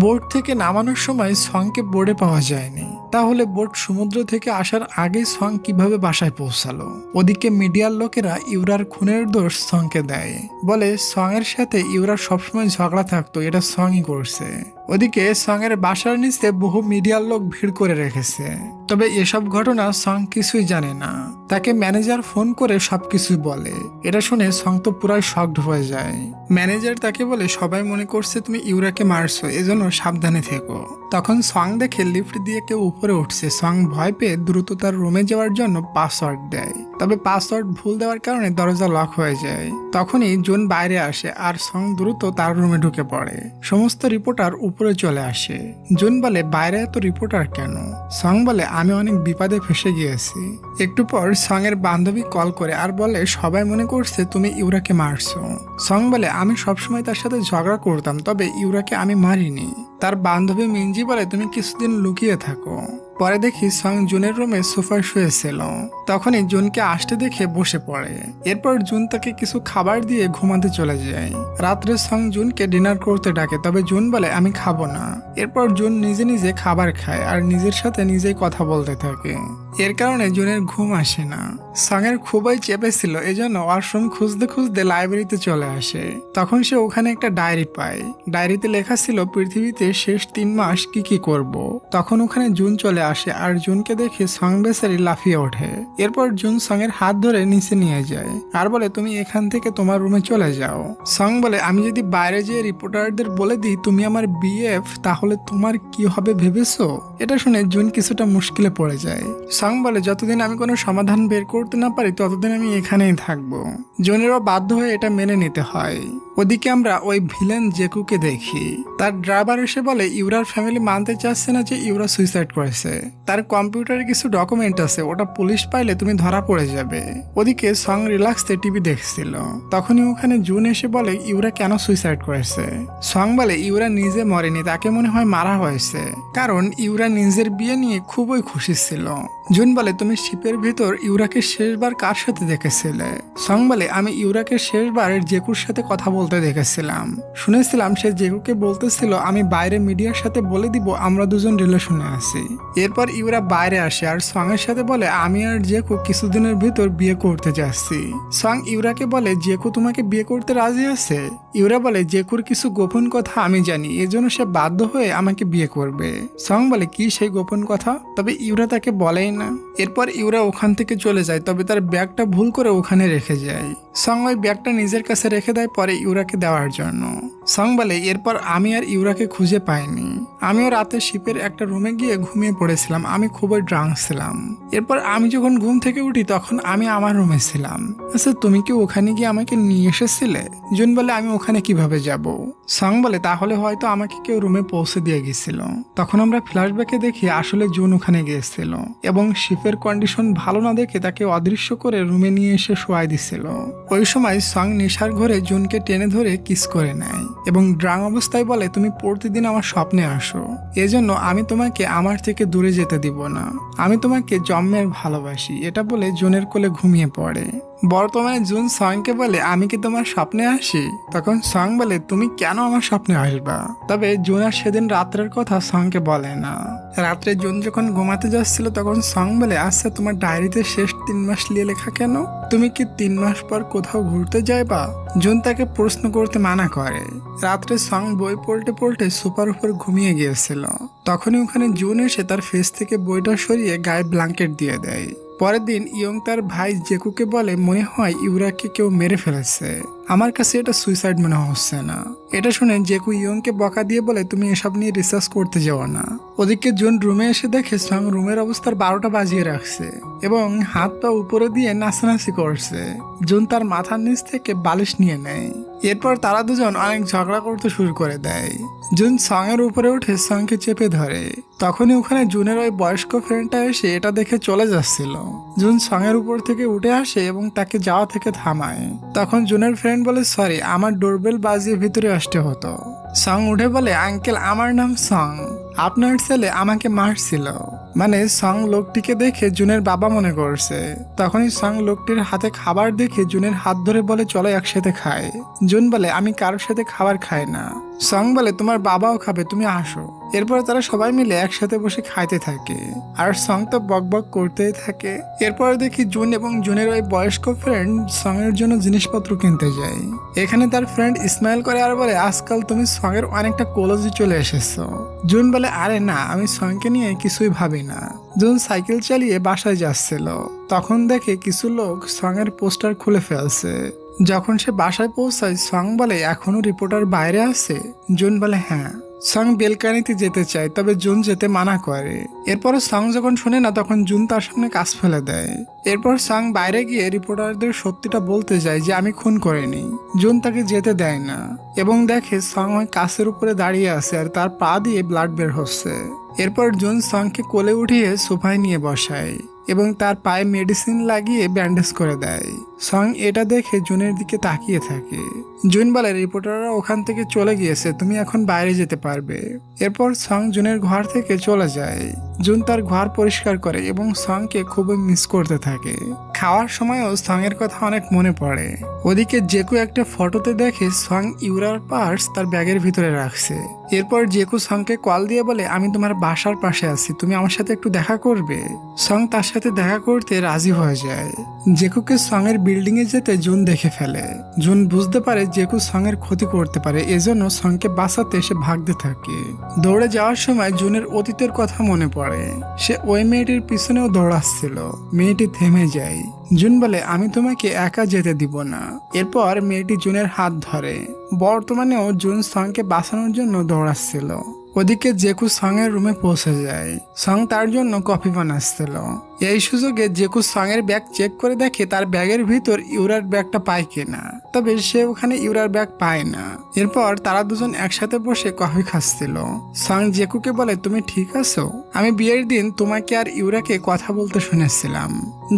বোট থেকে নামানোর সময় সংকে বোর্ডে পাওয়া যায়নি। তাহলে বোট সমুদ্র থেকে আসার আগে সং কিভাবে বাসায় পৌঁছালো? ওদিকে মিডিয়ার লোকেরা ইউরার খুনের দোষ সংকে দেয়, বলে সং এর সাথে ইউরার সবসময় ঝগড়া থাকতো, এটা সংই করছে। ওদিকে সং এর বাসার নিচে বহু মিডিয়ার লোক ভিড় করে রেখেছে। তবে এসব ঘটনা সং কিছুই জানে না। তাকে ম্যানেজার ফোন করে সবকিছু বলে। এটা শুনে সং তো পুরাই শকড হয়ে যায়। ম্যানেজার তাকে বলে সবাই মনে করছে তুমি ইউরাকে মারছো, এজন্য সাবধানে থেকো। তখন সং দেখে লিফট দিয়ে কেউ উপরে উঠছে। সং ভয় পেয়ে দ্রুত তার রুমে যাওয়ার জন্য পাসওয়ার্ড দেয়, তবে পাসওয়ার্ড ভুল দেওয়ার কারণে দরজা লক হয়ে যায়। তখনই জুন বাইরে আসে আর সং দ্রুত তার রুমে ঢুকে পড়ে। সমস্ত রিপোর্টার উপরে চলে আসে। জুন বলে বাইরে এত রিপোর্টার কেন? সং বলে আমি অনেক বিপদে ফেসে গিয়েছি। একটু পর সং এর বান্ধবী কল করে আর বলে সবাই মনে করছে তুমি ইউরাকে মারছো। সং বলে আমি সবসময় তার সাথে ঝগড়া করতাম, তবে ইউরাকে আমি মারিনি। তার বান্ধবী মিনজি বলে তুমি কিছুদিন লুকিয়ে থাকো। পরে দেখি সং জুনের রুমে সোফায় শুয়েছিল। তখনই জুনকে আসতে দেখে বসে পড়ে। এরপর জুন তাকে কিছু খাবার দিয়ে ঘুমাতে চলে যায়। রাত্রে সং জুনকে ডিনার করতে ডাকে, তবে জুন বলে আমি খাবো না। এরপর জুন নিজে নিজে খাবার খায় আর নিজের সাথে নিজেই কথা বলতে থাকে। এর কারণে জুনের ঘুম আসে না। সং এর খুবই চেপেছিল, এজন্য ওয়াশরুম খুঁজতে খুঁজতে লাইব্রেরিতে চলে আসে। তখন সে ওখানে একটা ডায়েরি পায়। ডায়েরিতে লেখা ছিল পৃথিবীতে শেষ 3 মাস কি কি করব। তখন ওখানে জুন চলে আসে আর জুনকে দেখে সং বেচারি লাফিয়ে ওঠে। এরপর জুন সং এর হাত ধরে নিচে নিয়ে যায় আর বলে তুমি এখান থেকে তোমার রুমে চলে যাও। সং বলে আমি যদি বাইরে যেয়ে রিপোর্টারদের বলে দিই তুমি আমার বিএফ, তাহলে তোমার কি হবে ভেবেছো? এটা শুনে জুন কিছুটা মুশকিলে পড়ে যায়। সং বলে যতদিন আমি কোনো সমাধান বের করতে না পারি ততদিন আমি এখানেই থাকবো। জুনেরও বাধ্য হয়ে এটা মেনে নিতে হয়। ওদিকে আমরা ওই ভিলেন জেকুকে দেখি। তার ড্রাইভার এসে বলে ইউরার ফ্যামিলি মানতে চাচ্ছে না যে ইউরা সুইসাইড করেছে। তার কম্পিউটারে কিছু ডকুমেন্ট আছে, ওটা পুলিশ পাইলে তুমি ধরা পড়ে যাবে। ওদিকে সং রিল্যাক্সে টিভি দেখছিল। তখনই ওখানে জুন এসে বলে ইউরা কেন সুইসাইড করেছে। সং বলে ইউরা নিজে মরেনি, তাকে মনে হয় মারা হয়েছে, কারণ ইউরা নিজের বিয়ে নিয়ে খুবই খুশি ছিল। জুন বলে তুমি শিপের ভিতর ইউরাকে শেষবার কার সাথে দেখেছিলে। সং বলে আমি ইউরাকে শেষবার জেকুর সাথে কথা বলতে দেখেছিলাম। শুনেছিলাম সে জেকুকে বলতেছিল আমি বাইরে মিডিয়ার সাথে বলে দিব আমরা দুজন রিলেশনে আছি। এরপর ইউরা বাইরে আসে আর সং এর সাথে বলে আমি আর জেকু কিছুদিনের ভিতর বিয়ে করতে যাচ্ছি। সং ইউরাকে বলে জেকু তোমাকে বিয়ে করতে রাজি আছে। ইউরা বলে জেকুর কিছু গোপন কথা আমি জানি, এজন্য সে বাধ্য হয়ে আমাকে বিয়ে করবে। সং বলে কি সেই গোপন কথা, তবে ইউরা তাকে বলেই না। এরপর ইউরা ওখান থেকে চলে যায়, তবে তার ব্যাগটা ভুল করে ওখানে রেখে যায়। সং ওই ব্যাগটা নিজের কাছে রেখে দেয় পরে ইউরাকে দেওয়ার জন্য। সং বলে এরপর আমি আর ইউরাকে খুঁজে পাইনি। আমিও রাতে শিপের একটা রুমে গিয়ে ঘুমিয়ে পড়েছিলাম, আমি খুবই ড্রাঙ্ক ছিলাম। এরপর আমি যখন ঘুম থেকে উঠি তখন আমি আমার রুমে ছিলাম। আচ্ছা তুমি কি ওখানে গিয়ে আমাকে নিয়ে এসেছিলে? জুন বলে আমি ওখানে কিভাবে যাব। সং বলে তাহলে হয়তো আমাকে কেউ রুমে পৌঁছে দিয়ে গেছিল। তখন আমরা ফ্ল্যাশব্যাকে দেখি আসলে জুন ওখানে গিয়েছিল এবং শিপের কন্ডিশন ভালো না দেখে তাকে অদৃশ্য করে রুমে নিয়ে এসে শোয়াই দিছিল। ওই সময় সং নেশার ঘরে জুনকে টেনে ধরে কিস করে নেয় এবং ড্রাং অবস্থায় বলে তুমি প্রতিদিন আমার স্বপ্নে আসো, এজন্য আমি তোমাকে আমার থেকে দূরে যেতে দিব না, আমি তোমাকে জন্মের ভালোবাসি। এটা বলে জুনের কোলে ঘুমিয়ে পড়ে। বর্তমানে জুন সংকে বলে আমি কি তোমার স্বপ্নে আসি? তখন সং বলে তুমি কেন আমার স্বপ্নে আসবা? তবে জুন আর সেদিন রাত্রের কথা সংকে বলে না। রাত্রে জুন যখন ঘুমাতে যাচ্ছিল তখন সং বলে আচ্ছা তোমার ডায়েরিতে শেষ 3 মাস লিয়ে লেখা কেন? তুমি কি 3 মাস পর কোথাও ঘুরতে যাইবা? জুন তাকে প্রশ্ন করতে মানা করে। রাত্রে সং বই পড়তে পড়তে সোফার উপর ঘুমিয়ে গিয়েছিল। তখনই ওখানে জুন এসে তার ফেস থেকে বইটা সরিয়ে গায়ে ব্ল্যাঙ্কেট দিয়ে দেয়। পরের দিন ইয়ং তার ভাই জেকুকে বলে মনে হয় ইউরাকে কেউ মেরে ফেলেছে, আমার কাছে এটা সুইসাইড মনে হচ্ছে না। এটা শুনে জেকু ইয়ংকে বকা দিয়ে বলে তুমি এসব নিয়ে রিসার্চ করতে যাও না। ওদিকে জুন রুমে এসে দেখে সং রুমের অবস্থার 12টা বাজিয়ে রাখছে এবং হাত পা উপরে দিয়ে নাচানাচি করছে। জুন তার মাথার নিচ থেকে বালিশ নিয়ে নেয়। এরপর তারা দুজন অনেক ঝগড়া করতে শুরু করে দেয়। জুন সং এর উপরে উঠে সংকে চেপে ধরে। তখনই ওখানে জুনের ওই বয়স্ক ফ্রেন্ডটা এসে এটা দেখে চলে যাচ্ছিল। জুন সং এর উপর থেকে উঠে আসে এবং তাকে যাওয়া থেকে থামায়। তখন জুনের ফ্রেন্ড বলে সরি, আমার ডোরবেল বাজিয়ে ভিতরে আসতে হতো। সং উঠে বলে আঙ্কেল আমার নাম সং, আপনার ছেলে আমাকে মারছিল। মানে সং লোকটিকে দেখে জুনের বাবা মনে করছে। তখনই সং লোকটির হাতে খাবার দেখে জুনের হাত ধরে বলে চলো একসাথে খাই। জুন বলে আমি কারোর সাথে খাবার খাই না। সং বলে তোমার বাবাও খাবে, তুমি আসো। এরপর তারা সবাই মিলে একসাথে বসে খাইতে থাকে আর সং তো বক বক করতেই থাকে। এরপর দেখি জুন এবং জুনের ওই বয়স্ক ফ্রেন্ড সং এর জন্য জিনিসপত্র কিনতে যায়। এখানে তার ফ্রেন্ড ইসমাইল করে আর বলে আজকাল তুমি সং এর অনেকটা ক্লোজে চলে এসেছো। জুন বলে আরে না, আমি সংকে নিয়ে কিছুই ভাবি না। জুন সাইকেল চালিয়ে বাসায় যাচ্ছিল, তখন দেখে কিছু লোক সং এর পোস্টার খুলে ফেলছে। যখন সে বাসায় পৌঁছায় সং বলে এখনো রিপোর্টার বাইরে আছে। জুন বলে হ্যাঁ। সং বেলকানিতে যেতে চায়, তবে জুন যেতে মানা করে। এরপর সং যখন শোনে না তখন জুন তার সামনে কাজ ফেলে দেয়। এরপর সং বাইরে গিয়ে রিপোর্টারদের সত্যিটা বলতে যায় যে আমি খুন করিনি। জুন তাকে যেতে দেয় না এবং দেখে সং ওই কাছের উপরে দাঁড়িয়ে আছে আর তার পা দিয়ে ব্লাড বের হচ্ছে। এরপর জুন সংকে কোলে উঠিয়ে সোফায় নিয়ে বসায় এবং তার পায়ে মেডিসিন লাগিয়ে ব্যান্ডেজ করে দেয়। সং এটা দেখে জুনের দিকে তাকিয়ে থাকে। জুন বলে রিপোর্টাররা ওখান থেকে চলে গিয়েছে, তুমি এখন বাইরে যেতে পারবে। এরপর সং জুনের ঘর থেকে চলে যায়। জুন তার ঘর পরিষ্কার করে এবং সংকে খুবই মিস করতে থাকে। খাওয়ার সময়ও সং এর কথা অনেক মনে পড়ে। ওদিকে জেকু একটা ফটোতে দেখে সং ইউরার পার্স তার ব্যাগের ভিতরে রাখছে। এরপর জেকু সংকে কল দিয়ে বলে আমি তোমার বাসার পাশে আছি, তুমি আমার সাথে একটু দেখা করবে। সং তার সাথে দেখা করতে রাজি হয়ে যায়। জেকুকে সং এর বিল্ডিং এ যেতে জুন দেখে ফেলে। জুন বুঝতে পারে জেকু সং এর ক্ষতি করতে পারে, এজন্য সংকে বাঁচাতে সে ভাগতে থাকে। দৌড়ে যাওয়ার সময় জুনের অতীতের কথা মনে পড়ে। সে ওই মেয়েটির পিছনেও দৌড়াচ্ছিল। মেয়েটি থেমে যায়। জুন বলে আমি তোমাকে একা যেতে দিব না। এরপর মেয়েটি জুনের হাত ধরে। বর্তমানেও জুন সংকে বাঁচানোর জন্য দৌড়াচ্ছিল। ওদিকে জেকু সং এর রুমে পৌঁছে যায়। সং তার জন্য কফি বানাচ্ছিল। এই সুযোগে জেকু সঙের ব্যাগ চেক করে দেখে তার ব্যাগের ভিতর ইউরার ব্যাগটা পায় কিনা, তবে সে ওখানে ইউরার ব্যাগ পায় না। এরপর তারা দুজন একসাথে বসে কফি খাচ্ছিল। সং জেকুকে বলে, তুমি ঠিক আছো? আমি বিয়ের দিন তোমাকে আর ইউরাকে কথা বলতে শুনেছিলাম।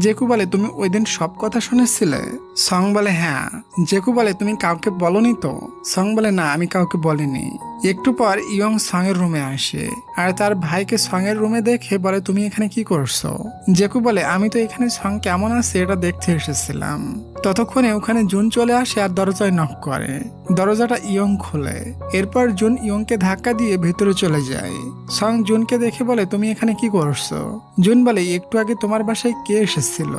জেকু বলে, তুমি ওই দিন সব কথা শুনেছিলে? সং বলে, হ্যাঁ। জেকু বলে, তুমি কাউকে বলনি তো? সং বলে, না, আমি কাউকে বলিনি। একটু পর ইয়ং সং এর রুমে আসে আর তার ভাইকে সং এর রুমে দেখে বলে, তুমি এখানে কি করছো? জেকু বলে, আমি তো এখানে সং কেমন আছে এটা দেখতে এসেছিলাম। ততক্ষণে ওখানে জুন চলে আসে আর দরজায় নক করে। দরজাটা ইয়ং খোলে। এরপর জুন ইয়ংকে ধাক্কা দিয়ে ভেতরে চলে যায়। সং জুনকে দেখে বলে, তুমি এখানে কি করছো? জুন বলে, একটু আগে তোমার বাসায় কে এসেছিল?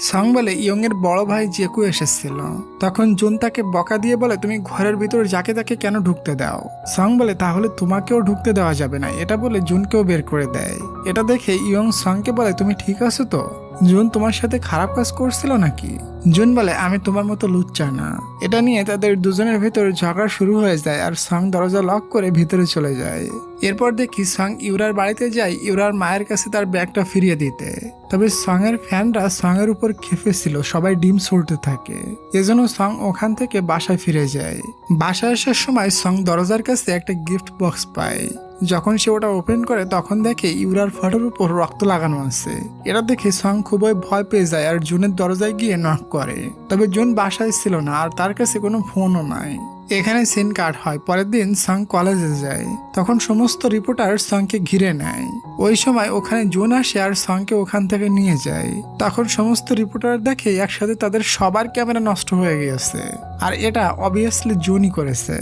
সং বলে, ইয়ং এর বড় ভাই জেকু এসেছিল। তখন জুন তাকে বকা দিয়ে বলে, তুমি ঘরের ভিতর যাকে তাকে কেন ঢুকতে দাও? সং বলে, তাহলে তোমাকেও ঢুকতে দেওয়া যাবে না। এটা বলে জুনকেও বের করে দেয়। এটা দেখে ইয়ং সংকে বলে, তুমি ঠিক আছো তো? জুন তোমার সাথে খারাপ কাজ করছিল নাকি? জুন বলে, আমি তোমার মতো লুচ্চা না। এটা নিয়ে তাদের দুজনের ভেতর ঝগড়া শুরু হয়ে যায় আর সং দরজা লক করে ভিতরে চলে যায়। এরপর দেখি সং ইউরার বাড়িতে যায় ইউরার মায়ের কাছে তার ব্যাগটা ফিরিয়ে দিতে। তবে সং এর ফ্যানরা সং এর উপর খেপেছিল, সবাই ডিম ছুড়তে থাকে। এজন্য সং ওখান থেকে বাসায় ফিরে যায়। বাসায় আসার সময় সং দরজার কাছে একটা গিফট বক্স পায়। যখন সে ওটা ওপেন করে তখন দেখে ইউরার ফটোর উপর রক্ত লাগানো আছে। এটা দেখে সং খুবই ভয় পেয়ে যায় আর জুনের দরজায় গিয়ে নক করে। তবে জুন বাসায় ছিল না আর তার কাছে কোনো ফোনও নাই। এখানে সিন কাট হয়। পরের দিন সং কলেজে যায়। তখন সমস্ত রিপোর্টার সংকে ঘিরে নেয়। ওই সময় ওখানে জুন আসে আর সংকে ওখান থেকে নিয়ে যায়। তখন সমস্ত রিপোর্টার দেখে একসাথে তাদের সবার ক্যামেরা নষ্ট হয়ে গিয়েছে আর এটা অবভিয়াসলি জুনই করেছে।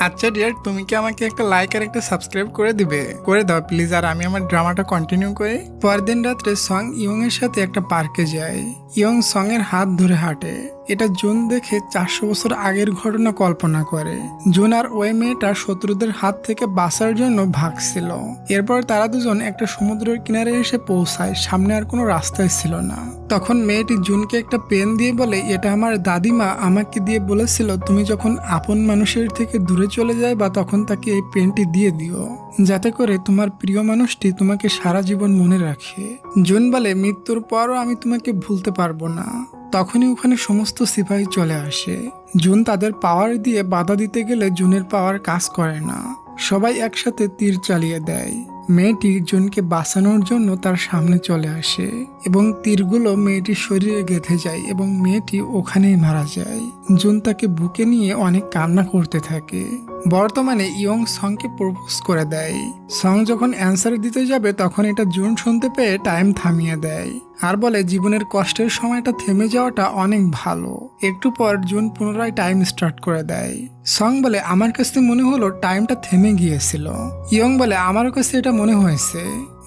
আচ্ছা ডিয়ার, তুমি কি আমাকে একটা লাইক আর একটা সাবস্ক্রাইব করে দিবে? করে দাও প্লিজ, আর আমি আমার ড্রামাটা কন্টিনিউ করি। পরের দিন রাত্রে সং ইয়ং এর সাথে একটা পার্কে যায়। ইয়ং সং এর হাত ধরে হাঁটে। এটা জুন দেখে 400 বছর আগের ঘটনা কল্পনা করে। জুন আর ওই মেয়েটা শত্রুদের হাত থেকে বাঁচার জন্য ভাগছিল। এরপর তারা দুজন একটা সমুদ্রের কিনারে এসে পৌঁছায়। সামনে আর কোনো রাস্তাই ছিল না। তখন মেয়েটি জুনকে একটা পেন দিয়ে বলে, এটা আমার দাদিমা আমাকে দিয়ে বলেছিল তুমি যখন আপন মানুষের থেকে দূরে চলে যায় বা তখন তাকে এই পেনটি দিয়ে দিও, যাতে করে তোমার প্রিয় মানুষটি তোমাকে সারা জীবন মনে রাখে। জুন বলে, মৃত্যুর পরও আমি তোমাকে ভুলতে পারবো না। তখনই ওখানে সমস্ত সিপাহী চলে আসে। জুন তাদের পাওয়ার দিয়ে বাধা দিতে গেলে জুনের পাওয়ার কাজ করে না। সবাই একসাথে তীর চালিয়ে দেয়। মেয়েটি জুনকে বাঁচানোর জন্য তার সামনে চলে আসে এবং তীরগুলো মেয়েটির শরীরে গেঁথে যায় এবং মেয়েটি ওখানেই মারা যায়। জুন তাকে বুকে নিয়ে অনেক কান্না করতে থাকে। বর্তমানে ইয়ং সংকে প্রপোজ করে দেয়। সং যখন অ্যান্সার দিতে যাবে তখন এটা জুন শুনতে পেয়ে টাইম থামিয়ে দেয় আর বলে, জীবনের কষ্টের সময়টা থেমে যাওয়াটা অনেক ভালো। একটু পর জুন পুনরায় টাইম স্টার্ট করে দেয়। সং বলে, আমার কাছে মনে হলো টাইমটা থেমে গিয়েছিল। ইয়ং বলে, আমার কাছে এটা মনে হয়েছে।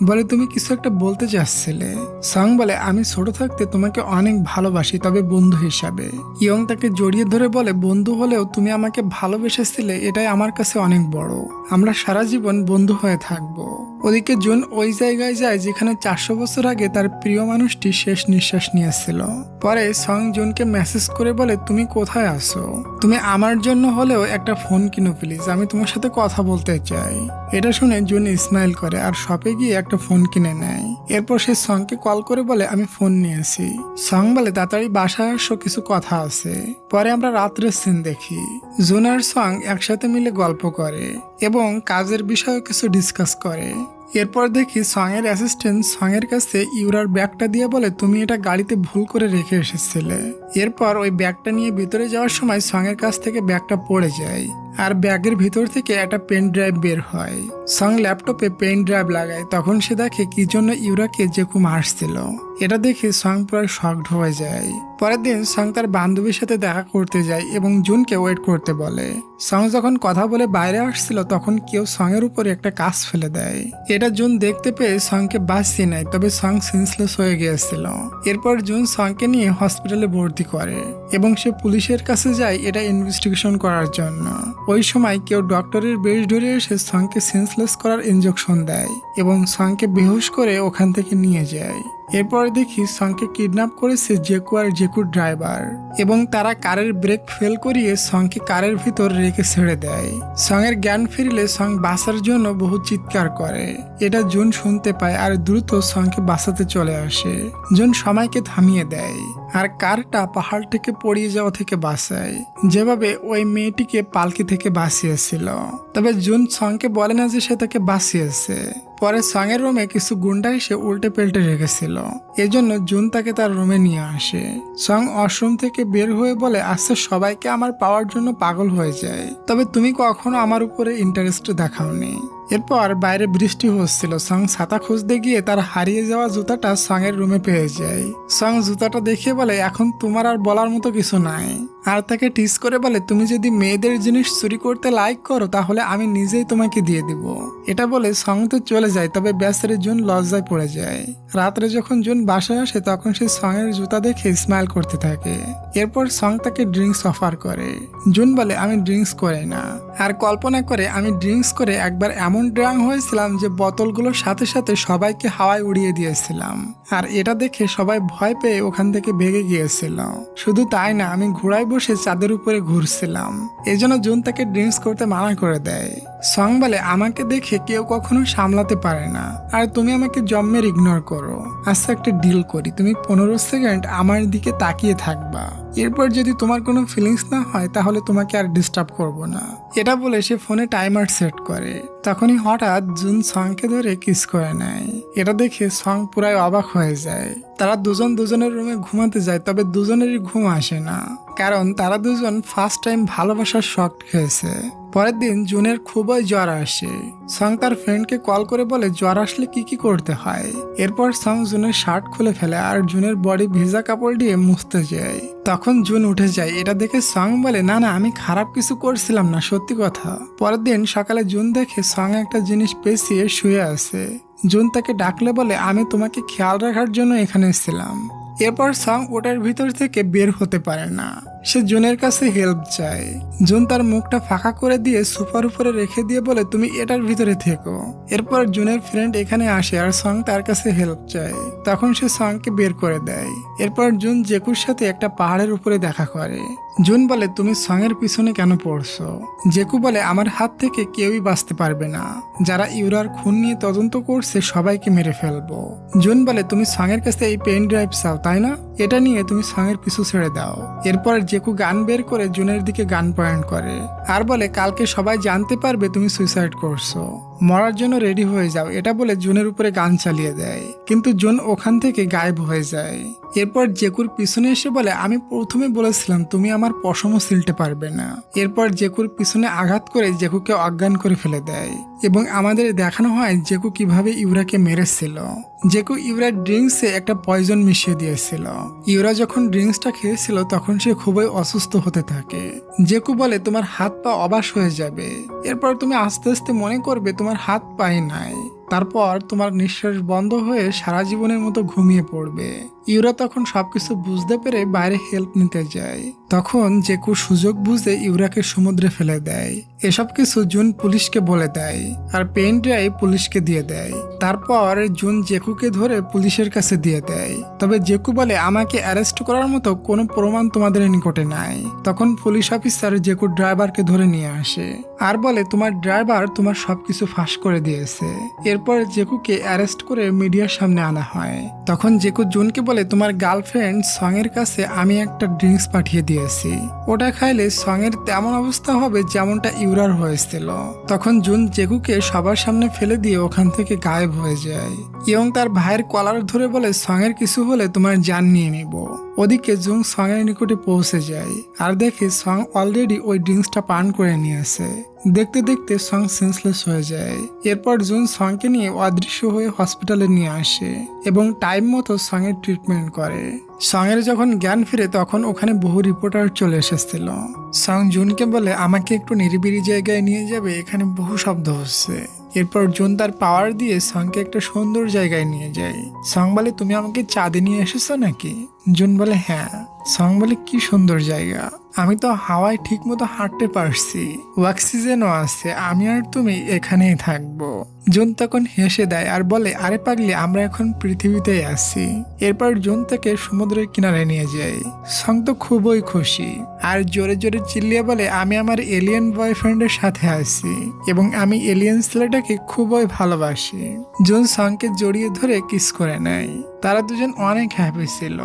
বলে, তুমি কিছু একটা বলতে চাচ্ছিলে। সং বলে, আমি ছোট থাকতে তোমাকে অনেক ভালোবাসি, তবে বন্ধু হিসাবে। ইয়ং তাকে জড়িয়ে ধরে বলে, বন্ধু হলেও তুমি আমাকে ভালোবেসেছিলে, এটাই আমার কাছে অনেক বড়। আমরা সারা জীবন বন্ধু হয়ে থাকবো। ওদিকে জুন ওই জায়গায় যায় যেখানে 400 বছর আগে তার প্রিয় মানুষটি শেষ নিঃশ্বাস নিয়েছিল। পরে সং জুনকে মেসেজ করে বলে, তুমি কোথায় আছো? তুমি আমার জন্য হলেও একটা ফোন কিনো প্লিজ, আমি তোমার সাথে কথা বলতে চাই। এটা শুনে জুন স্মাইল করে আর শপে গিয়ে একটা ফোন কিনে নেয়। এরপর সে সংকে কল করে বলে, আমি ফোন নিয়েছি। সং বলে, তাড়াতাড়ি বাসায় আসো, কিছু কথা আছে। পরে আমরা রাত্রের সিন দেখি। জুন আর সং একসাথে মিলে গল্প করে এবং কাজের বিষয়ে কিছু ডিসকাস করে। এরপর দেখি সং এর অ্যাসিস্ট্যান্ট সং এর কাছে ইউরার ব্যাগটা দিয়ে বলে, তুমি এটা গাড়িতে ভুল করে রেখে এসেছিলে। এরপর ওই ব্যাগটা নিয়ে ভিতরে যাওয়ার সময় সং এর কাছ থেকে ব্যাগটা পড়ে যায় আর ব্যাগের ভিতর থেকে একটা পেন ড্রাইভ বের হয়। সং ল্যাপটপে পেন ড্রাইভ লাগায়। তখন সে দেখে কি জন্য ইউরাকে জেকু মারছিল। এটা দেখে সং প্রায় শকড হয়ে যায়। পরের দিন সং তার বান্ধবীর সাথে দেখা করতে যায় এবং জুনকে ওয়েট করতে বলে। সং যখন কথা বলে বাইরে আসছিল তখন কেউ সং এর উপরে একটা কাজ ফেলে দেয়। এটা জুন দেখতে পেয়ে সংকে বাঁচিয়ে নেয়, তবে সং সেন্সলেস হয়ে গিয়েছিল। এরপর জুন সংকে নিয়ে হসপিটালে ভর্তি করে এবং সে পুলিশের কাছে যায় এটা ইনভেস্টিগেশন করার জন্য। ওই সময় কেউ ডক্টরের বেশ ধরে এসে সংকে সেন্সলেস করার ইনজেকশন দেয় এবং সংকে বেহুশ করে ওখান থেকে নিয়ে যায়। এরপর দেখি সংকে কিডন্যাপ করেছে জেকু আর জেকুর ড্রাইভার, এবং তারা কারের ব্রেক ফেল করিয়ে সংকে কারের ভিতর রেখে ছেড়ে দেয়। সঙের জ্ঞান ফিরলে সং বাঁচার জন্য বহু চিৎকার করে। এটা জুন শুনতে পায় আর দ্রুত সংকে বাঁচাতে চলে আসে। জুন সময়কে থামিয়ে দেয় আর কারটা পাহাড় থেকে পড়িয়ে যাওয়া থেকে বাঁচায়, যেভাবে ওই মেয়েটিকে পালকি থেকে বাঁচিয়েছিল। তবে জুন সংকে বলে না যে সে তাকে বাঁচিয়েছে। পরে সঙের রুমে কিছু গুন্ডা এসে উল্টে পেল্টে রেখেছিল, এজন্য জুন তাকে তার রুমে নিয়ে আসে। সং ওয়াশরুম থেকে বের হয়ে বলে, আচ্ছা সবাইকে আমার পাওয়ার জন্য পাগল হয়ে যায়, তবে তুমি কখনো আমার উপরে ইন্টারেস্ট দেখাওনি। এরপর বাইরে বৃষ্টি হচ্ছিল। সং ছাতা খুঁজতে গিয়ে তার হারিয়ে যাওয়া জুতাটা সঙের রুমে পেয়ে যায়। সং জুতাটা দেখে বলে, এখন তোমার আর বলার মতো কিছু নাই, আর তাকে টিস করে বলে, তুমি যদি মেয়েদের জিনিস চুরি করতে লাইক করো তাহলে আমি নিজেই তোমাকে দিয়ে দিব। এটা বলে সং তো চলে যায়, তবে বেচারি জুন লজ্জায় পড়ে যায়। রাত্রে যখন জুন বাসায় আসে তখন সে সঙের জুতা দেখে স্মাইল করতে থাকে। এরপর সং তাকে ড্রিঙ্কস অফার করে। জুন বলে, আমি ড্রিঙ্কস করি না, আর কল্পনা করে, আমি ড্রিঙ্কস করে একবার এমন ড্রাং হয়েছিলাম যে বোতলগুলোর সাথে সাথে সবাইকে হাওয়ায় উড়িয়ে দিয়েছিলাম, আর এটা দেখে সবাই ভয় পেয়ে ওখান থেকে ভেগে গিয়েছিল। শুধু তাই না, আমি ঘোড়ায় বসে চাঁদের উপরে ঘুরছিলাম। এজন্য জুন তাকে ড্রিঙ্কস করতে মানা করে দেয়। সং বলে, আমাকে দেখে কেউ কখনো সামলাতে পারে না, আর তুমি আমাকে জম্মের ইগনোর করো। আচ্ছা একটা ডিল করি, তুমি 15 সেকেন্ড আমার দিকে তাকিয়ে থাকবা, এরপর যদি তোমার কোনো ফিলিংস না হয় তাহলে তোমাকে আর ডিস্টার্ব করব না। এটা বলে সে ফোনে টাইমার সেট করে। তখনই হঠাৎ জুন সংকে ধরে কিস করে নেয়। এটা দেখে সং পুরাই অবাক হয়ে যায়। তারা দুজন দুজনের রুমে ঘুমাতে যায়, তবে দুজনেরই ঘুম আসে না, কারণ তারা দুজন ফার্স্ট টাইম ভালোবাসার শক খেয়েছে। পরের দিন জুনের খুবই জ্বর আসে। সং তার ফ্রেন্ডকে কল করে বলে জ্বর আসলে কি কি করতে হয়। এরপর সং জুনের শার্ট খুলে ফেলে আর জুনের বডি ভিজা কাপড় দিয়ে মুছতে যায়। তখন জুন উঠে যায়। এটা দেখে সং বলে, না না, আমি খারাপ কিছু করছিলাম না, সত্যি কথা। পরের দিন সকালে জুন দেখে সং একটা জিনিস পেঁচিয়ে শুয়ে আছে। জুন তাকে ডাকলে বলে, আমি তোমাকে খেয়াল রাখার জন্য এখানে এসেছিলাম। এরপর সং ওটার ভিতর থেকে বের হতে পারে না। সে জুনের কাছে হেল্প চায়। জুন তার মুখটা ফাঁকা করে দিয়ে সোফার উপরে রেখে দিয়ে বলে, তুমি এটার ভিতরে থেকো। এরপর জুনের ফ্রেন্ড এখানে আসে আর সং তার কাছে হেল্প চায়। তখন সে সংকে বের করে দেয়। এরপর জুন জেকুর সাথে একটা পাহাড়ের উপরে দেখা করে। জুন বলে, তুমি সঙের পিছনে কেন পড়ছো? জেকু বলে, আমার হাত থেকে কেউই বাঁচতে পারবে না। যারা ইউরার খুন নিয়ে তদন্ত করছে সবাইকে মেরে ফেলবো। জুন বলে, তুমি সঙের কাছে এই পেন ড্রাইভ চাও তাই না? এটা নিয়ে তুমি সঙের পিছু ছেড়ে দাও। এরপর জেকু গান বের করে জুনের দিকে গান পয়েন্ট করে আর বলে, কালকে সবাই জানতে পারবে তুমি সুইসাইড করছো, মরার জন্য রেডি হয়ে যাও। এটা বলে জুনের উপরে গান চালিয়ে দেয়, কিন্তু জুন ওখান থেকে গায়েব হয়ে যায়। এরপর জেকুর পিছনে এসে বলে, আমি প্রথমে বলেছিলাম তুমি আমার পশমও সিলতে পারবে না। এরপর জেকুর পিছনে আঘাত করে জেকুকে অজ্ঞান করে ফেলে দেয় এবং আমাদের দেখানো হয় জেকু কিভাবে ইউরাকে মেরেছিল। জেকু ইউরার ড্রিঙ্কসে একটা পয়জন মিশিয়ে দিয়েছিল। ইউরা যখন ড্রিঙ্কসটা খেয়েছিল তখন সে খুবই অসুস্থ হতে থাকে। জেকু বলে, তোমার হাত পা অবাস হয়ে যাবে, এরপর তুমি আস্তে আস্তে মনে করবে তোমার হাত পাই নাই, তারপর তোমার নিঃশ্বাস বন্ধ হয়ে সারা জীবনের মতো ঘুমিয়ে পড়বে। ইউরা তখন সবকিছু বুঝতে পেরে বাইরে হেল্প নিতে যায়। তখন জেকু সুযোগ বুঝে ইউরাকে সমুদ্রে ফেলে দেয়। এসব কিছু জুন পুলিশকে বলে দেয় আর পেন ড্রাইভ পুলিশকে দিয়ে দেয়। তারপর জুন জেকুকে ধরে পুলিশের কাছে দিয়ে দেয়। তবে জেকু বলে, আমাকে অ্যারেস্ট করার মতো কোনো প্রমাণ তোমাদের নিকটে নাই। তখন পুলিশ অফিসার জেকুর ড্রাইভারকে ধরে নিয়ে আসে আর বলে, তোমার ড্রাইভার তোমার সবকিছু ফাঁস করে দিয়েছে। এরপর জেকুকে অ্যারেস্ট করে মিডিয়ার সামনে আনা হয়। তখন জেকু জুনকে বলে, তোমার গার্লফ্রেন্ড সঙের কাছে আমি একটা ড্রিঙ্কস পাঠিয়ে দিয়েছি, ওটা খাইলে সঙের তেমন অবস্থা হবে যেমনটা ইউরার হয়েছিল। তখন জুন জেকুকে সবার সামনে ফেলে দিয়ে ওখান থেকে গায়েব হয়ে যায় এবং তার ভাইয়ের কলার ধরে বলে, সঙের কিছু হলে তোমার জান নিয়ে নিব। ওদিকে জুং সঙের নিকটে পৌঁছে যায় আর দেখে সং অলরেডি ওই ড্রিঙ্কসটা পান করে নিয়েছে। দেখতে দেখতে সং সেন্সলেস হয়ে যায়। এরপর জুন সংকে নিয়ে অদৃশ্য হয়ে হসপিটালে নিয়ে আসে এবং টাইম মতো সঙের ট্রিটমেন্ট করে। সঙের যখন জ্ঞান ফিরে তখন ওখানে বহু রিপোর্টার চলে এসেছিল। সং জুনকে বলে, আমাকে একটু নিরিবিলি জায়গায় নিয়ে যাবে, এখানে বহু শব্দ হচ্ছে। এরপর জুন তার পাওয়ার দিয়ে সংকে একটা সুন্দর জায়গায় নিয়ে যায়। সং বলে, তুমি আমাকে চাঁদে নিয়ে এসেছো নাকি? জুন বলে, হ্যাঁ। সং বলে কি সুন্দর জায়গা, আমি তো হাওয়ায় ঠিক মতো হাঁটতে পারছি, অক্সিজেনও আছে, আমি আর তুমি এখানেই থাকবো। জুন তখন হেসে দেয় আর বলে, আরে পাগলি, আমরা এখন পৃথিবীতেই আছি। এরপর জুন তাকে সমুদ্রের কিনারে নিয়ে যায়। সং তো খুবই খুশি আর জোরে জোরে চিল্লিয়ে বলে, আমি আমার এলিয়েন বয়ফ্রেন্ডের সাথে আছি এবং আমি এলিয়েন ছেলেটাকে খুবই ভালোবাসি। জুন সংকে জড়িয়ে ধরে কিস করে নেয়। তারা দুজন অনেক হ্যাপি ছিল।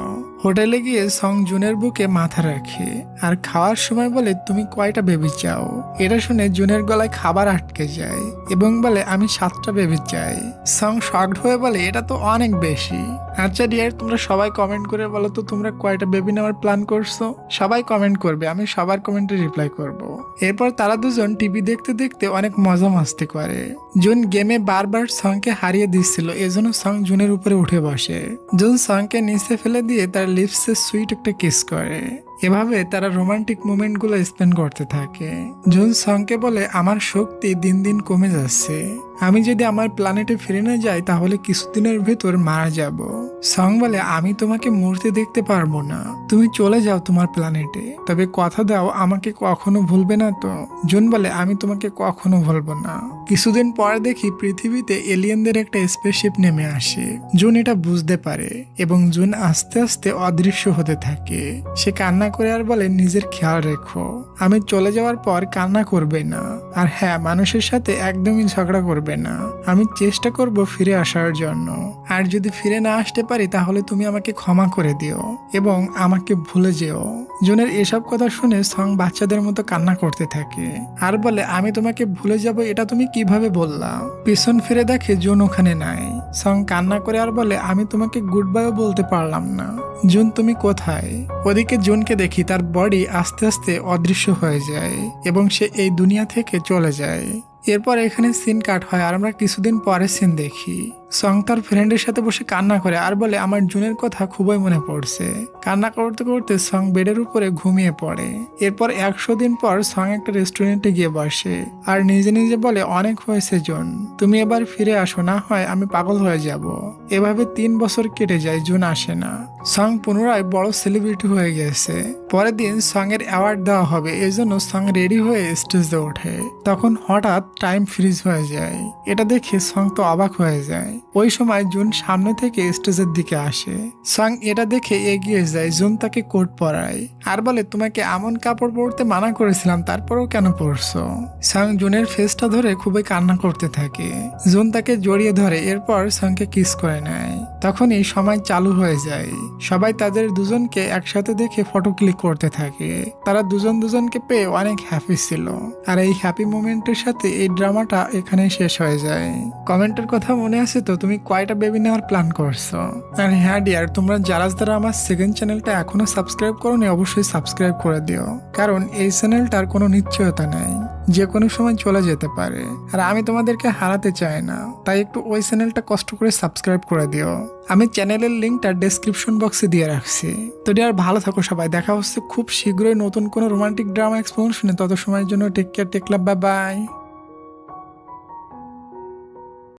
হোটেলে গিয়ে সং জুনের বুকে মাথা রাখে আর খাওয়ার সময় বলে, তুমি কয়টা বেবি চাও? এটা শুনে জুনের গলায় খাবার আটকে যায় এবং বলে, আমি 7টা বেবি চাই। সং শকড হয়ে বলে, এটা তো অনেক বেশি। আচ্ছা ডিয়ার, তোমরা সবাই কমেন্ট করে বলো তো তোমরা কয়টা বেবি নেওয়ার প্ল্যান করছো। সবাই কমেন্ট করবে, আমি সবার কমেন্টে রিপ্লাই করব। এরপর তারা দুজন টিভি দেখতে দেখতে অনেক মজা মাস্তি করে। জুন গেমে বারবার সংকে হারিয়ে দিচ্ছিল, এজন্য সং জুনের উপরে উঠে বসে। জুন সংকে নিচে ফেলে দিয়ে তার লিপসে সুইট একটা কিস করে। এভাবে তারা রোমান্টিক মোমেন্ট গুলো স্পেন্ড করতে থাকে। জুন সংকে বলে, আমার শক্তি দিন দিন কমে যাচ্ছে, আমি যদি আমার প্ল্যানেটে ফিরে না যাই তাহলে কিছুদিনের ভেতর মারা যাব। সং বলে, আমি তোমাকে মরতে দেখতে পারবো না, তুমি চলে যাও তোমার প্ল্যানেটে, তবে কথা দাও আমাকে কখনো ভুলবে না তো। জুন বলে, আমি তোমাকে কখনো ভুলবো না। কিছুদিন পরে দেখি পৃথিবীতে এলিয়েনদের একটা স্পেসশিপ নেমে আসে। জুন এটা বুঝতে পারে এবং জুন আস্তে আস্তে অদৃশ্য হতে থাকে। সে কান্না করে আর বলে, নিজের খেয়াল রেখো, আমি চলে যাওয়ার পর কান্না করবে না, আর হ্যাঁ, মানুষের সাথে একদমই ঝগড়া করবে না। আমি চেষ্টা করব ফিরে আসার জন্য, আর যদি ফিরে না আসতে পারি তাহলে তুমি আমাকে ক্ষমা করে দিও এবং আমাকে ভুলে যেও। জুনের এসব কথা শুনে সং বাচ্চাদের মতো কান্না করতে থাকে আর বলে, আমি তোমাকে ভুলে যাব এটা তুমি কিভাবে বললা? পিছন ফিরে দেখে জুন ওখানে নাই। সং কান্না করে আর বলে, আমি তোমাকে গুড বাইও বলতে পারলাম না। জুন, তুমি কোথায়? ওদিকে জুনকে দেখি তার বডি আস্তে আস্তে অদৃশ্য হয়ে যায় এবং সে এই দুনিয়া থেকে চলে যায়। এরপর এখানে সিন কাট হয় আর আমরা কিছুদিন পরে সিন দেখি। সং তার ফ্রেন্ডের সাথে বসে কান্না করে আর বলে, আমার জুনের কথা খুবই মনে পড়ছে। কান্না করতে করতে সং বেডের উপরে ঘুমিয়ে পড়ে। এরপর 100 দিন পর সং একটা রেস্টুরেন্টে গিয়ে বসে আর নিজে নিজে বলে, অনেক হয়েছে জুন, তুমি এবার ফিরে আসো, না হয় আমি পাগল হয়ে যাব। এভাবে 3 বছর কেটে যায়, জুন আসে না। সং পুনরায় বড় সেলিব্রিটি হয়ে গেছে। পরের দিন সং এর অ্যাওয়ার্ড দেওয়া হবে, এজন্য সং রেডি হয়ে স্টেজে ওঠে। তখন হঠাৎ টাইম ফ্রিজ হয়ে যায়। এটা দেখে সং তো অবাক হয়ে যায়। ওই সময় জুন সামনে থেকে স্টেজের দিকে আসে। সং এটা দেখে এগিয়ে যায়। জুন তাকে কোট পরায় আর বলে, তোমাকে এমন কাপড় পরতে মানা করেছিলাম, তারপরেও কেন পরছো? সং জুনের ফেসটা ধরে খুবই কান্না করতে থাকে। জুন তাকে জড়িয়ে ধরে, এরপর সংকে কিস করে নেয়। তখনই সময় চালু হয়ে যায়। সবাই তাদের দুজনকে একসাথে দেখে ফটো ক্লিক করতে থাকে। তারা দুজন দুজনকে পেয়ে অনেক হ্যাপি ছিল। আর এই হ্যাপি মোমেন্টের সাথে এই ড্রামাটা এখানে শেষ হয়ে যায়। কমেন্টের কথা মনে আছে তো, তুমি কয়টা বেবি নেওয়ার প্ল্যান করছো? আর হ্যাঁ ডিয়ার, তোমরা যারা আমার সেকেন্ড চ্যানেলটা এখনো সাবস্ক্রাইব করোনি অবশ্যই সাবস্ক্রাইব করে দিও, কারণ এই চ্যানেলটার কোনো নিশ্চয়তা নেই, যে কোনো সময় চলে যেতে পারে। আর আমি তোমাদেরকে হারাতে চাই না, তাই একটু ওই চ্যানেলটা কষ্ট করে সাবস্ক্রাইব করে দিও। আমি চ্যানেলের লিঙ্কটা ডেসক্রিপশন বক্সে দিয়ে রাখছি। তো ডিয়ার, ভালো থাকো সবাই, দেখা হচ্ছে খুব শীঘ্রই নতুন কোনো রোমান্টিক ড্রামা এক্সপ্লোরেশনে। তত সময়ের জন্য টেক কেয়ার, টেক লাভ, বাই বাই।